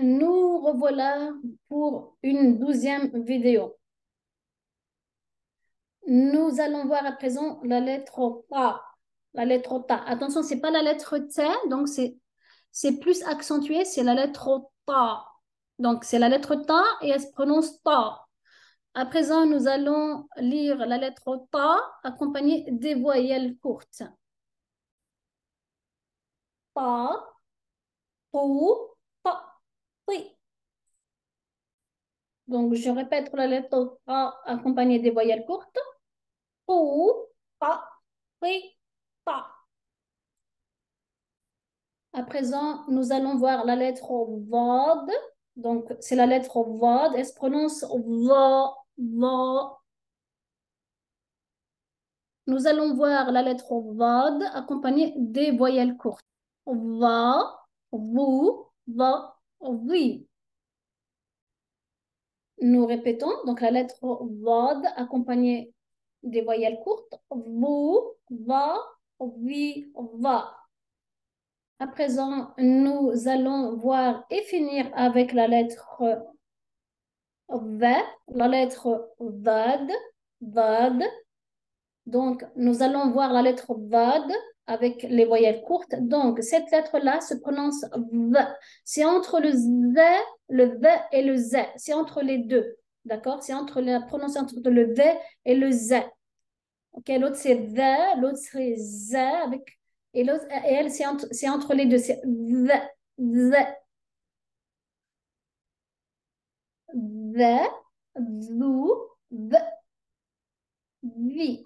Nous revoilà pour une 12e vidéo. Nous allons voir à présent la lettre A. La lettre Ta. Attention, c'est pas la lettre T, donc c'est plus accentué, c'est la lettre Ta. Donc c'est la lettre Ta et elle se prononce Ta. À présent, nous allons lire la lettre Ta accompagnée des voyelles courtes. Ta, Pou, Ta, Pi. Donc je répète pour la lettre A accompagnée des voyelles courtes. Pou, pa, ri, pa. À présent, nous allons voir la lettre VOD. Donc, c'est la lettre VOD. Elle se prononce VO, VO. Nous allons voir la lettre VOD accompagnée des voyelles courtes. Va, vous, va, oui. Nous répétons. Donc, la lettre VOD accompagnée des voyelles courtes. Vous, va, oui, va. À présent, nous allons voir et finir avec la lettre V, la lettre VAD, VAD. Donc, nous allons voir la lettre VAD avec les voyelles courtes. Donc, cette lettre-là se prononce V. C'est entre le V et le Z. C'est entre les deux. D'accord? C'est entre la prononciation entre le V et le Z. Ok, l'autre c'est V, l'autre c'est Z avec et l'autre et elle c'est entre les deux, c'est V, V, V, vous, V, vi.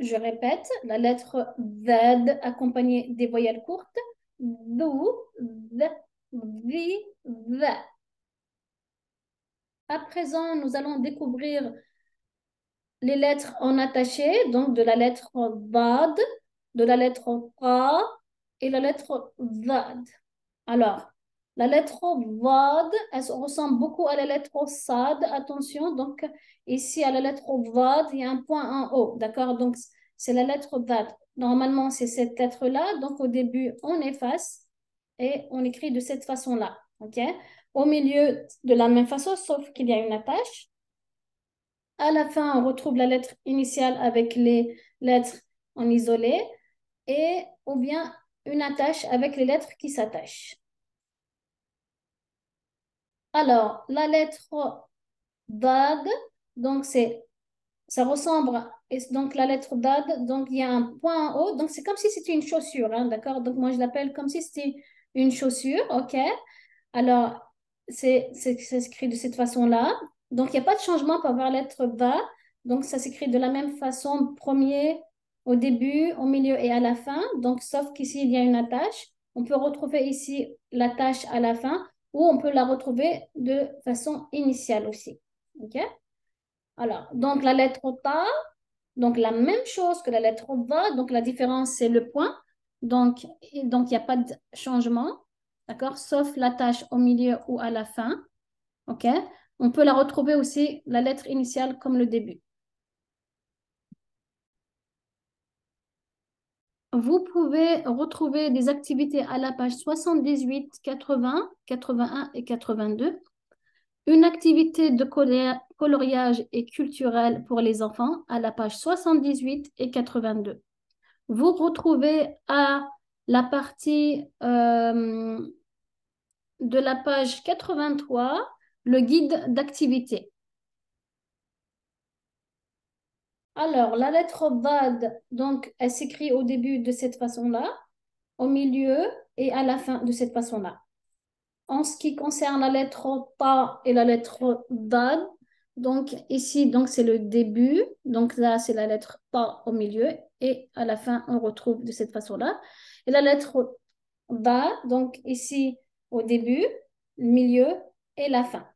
Je répète, la lettre Z accompagnée des voyelles courtes, vous, V, vi, V. À présent, nous allons découvrir les lettres en attaché, donc de la lettre VAD, de la lettre A et la lettre VAD. Alors, la lettre VAD, elle ressemble beaucoup à la lettre SAD. Attention, donc ici à la lettre VAD, il y a un point en haut. D'accord? Donc, c'est la lettre VAD. Normalement, c'est cette lettre-là. Donc, au début, on efface et on écrit de cette façon-là. OK? Au milieu, de la même façon, sauf qu'il y a une attache. À la fin, on retrouve la lettre initiale avec les lettres en isolé et ou bien une attache avec les lettres qui s'attachent. Alors, la lettre DAD, donc ça ressemble, et donc la lettre DAD, donc il y a un point en haut, donc c'est comme si c'était une chaussure, hein, d'accord? Donc moi je l'appelle comme si c'était une chaussure, ok? Alors, ça s'écrit de cette façon-là. Donc, il n'y a pas de changement par la lettre DA. Donc, ça s'écrit de la même façon, premier au début, au milieu et à la fin. Donc, sauf qu'ici, il y a une attache. On peut retrouver ici l'attache à la fin ou on peut la retrouver de façon initiale aussi. OK? Alors, donc la lettre Ta, donc la même chose que la lettre Va. Donc, la différence, c'est le point. Donc, il n'y a pas de changement. D'accord? Sauf l'attache au milieu ou à la fin. OK? On peut la retrouver aussi, la lettre initiale, comme le début. Vous pouvez retrouver des activités à la page 78, 80, 81 et 82. Une activité de coloriage et culturel pour les enfants à la page 78 et 82. Vous retrouvez à la partie de la page 83 le guide d'activité. Alors, la lettre VAD, donc, elle s'écrit au début de cette façon-là, au milieu et à la fin de cette façon-là. En ce qui concerne la lettre Ta et la lettre DAD, donc ici, donc c'est le début, donc là c'est la lettre Ta au milieu et à la fin on retrouve de cette façon-là. Et la lettre Da, donc ici au début, le milieu et la fin.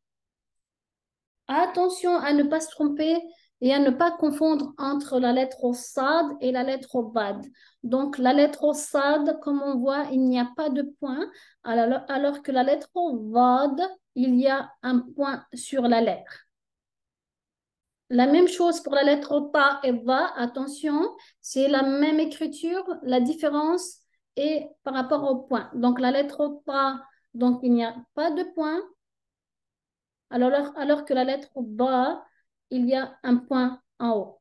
Attention à ne pas se tromper et à ne pas confondre entre la lettre SAD et la lettre BAD. Donc, la lettre SAD, comme on voit, il n'y a pas de point, alors que la lettre VAD, il y a un point sur la lettre. La même chose pour la lettre Ta et Va, attention, c'est la même écriture, la différence est par rapport au point. Donc, la lettre Ta Donc, il n'y a pas de point. Alors que la lettre ba, il y a un point en haut.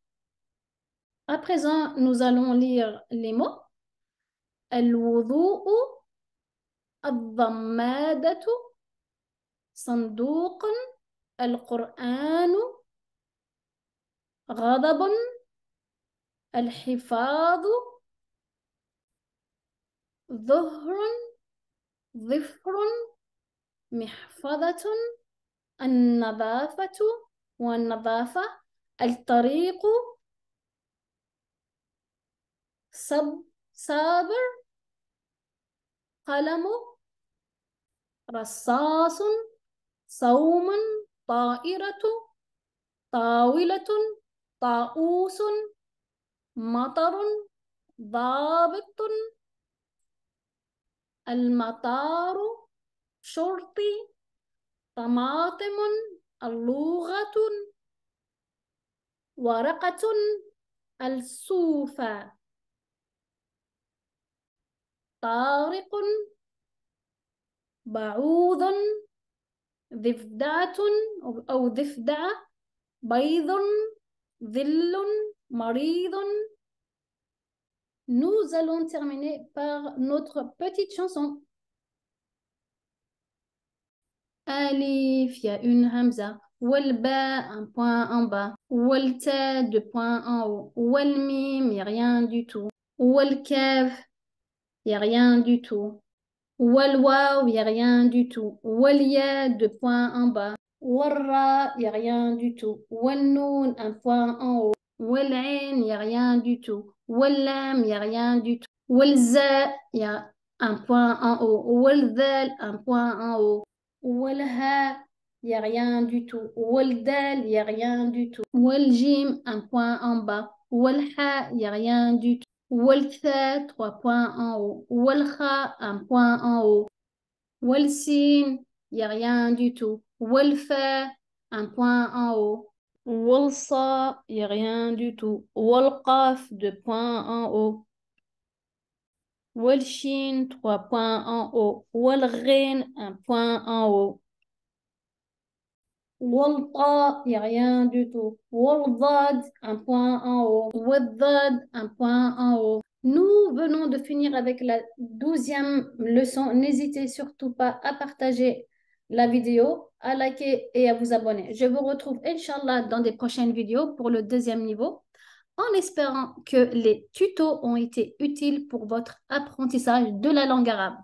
À présent, nous allons lire les mots. الوضوء الضمادة صندوق القرآن غضب الحفاظ ظهر ظفر محفظة النظافة والنظافة الطريق صابر قلم رصاص صوم طائرة طاولة طاووس مطر ضابط المطار شرطي طماطم اللغة ورقة الصوفة طارق بعوض ضفدعة أو ضفدعة بيض ظل مريض. Nous allons terminer par notre petite chanson. Alif, il y a une hamza. Walba, un point en bas. Walta, deux points en haut. Walmim, il n'y a rien du tout. Walkaf, il n'y a rien du tout. Walwaw, il n'y a rien du tout. Walia, deux points en bas. Warra, il n'y a rien du tout. Walnoun, un point en haut. Wal'ain, il n'y a rien du tout. Wallam, il n'y a rien du tout. Walza, il y a un point en haut. Walzal, un point en haut. Walha, il n'y a rien du tout. Waldal, il n'y a rien du tout. Waljim, un point en bas. Walha, il n'y a rien du tout. Waltha, trois points en haut. Walkha, un point en haut. Walsin, il n'y a rien du tout. Walfa, un point en haut. Walsa, il n'y a rien du tout. Walqaf, deux points en haut. Walshin, trois points en haut. Walghin, un point en haut. Walqa, il n'y a rien du tout. Waldad, un point en haut. Waddad, un point en haut. Nous venons de finir avec la 12e leçon. N'hésitez surtout pas à partager la vidéo, à liker et à vous abonner. Je vous retrouve, Inch'Allah, dans des prochaines vidéos pour le 2e niveau, en espérant que les tutos ont été utiles pour votre apprentissage de la langue arabe.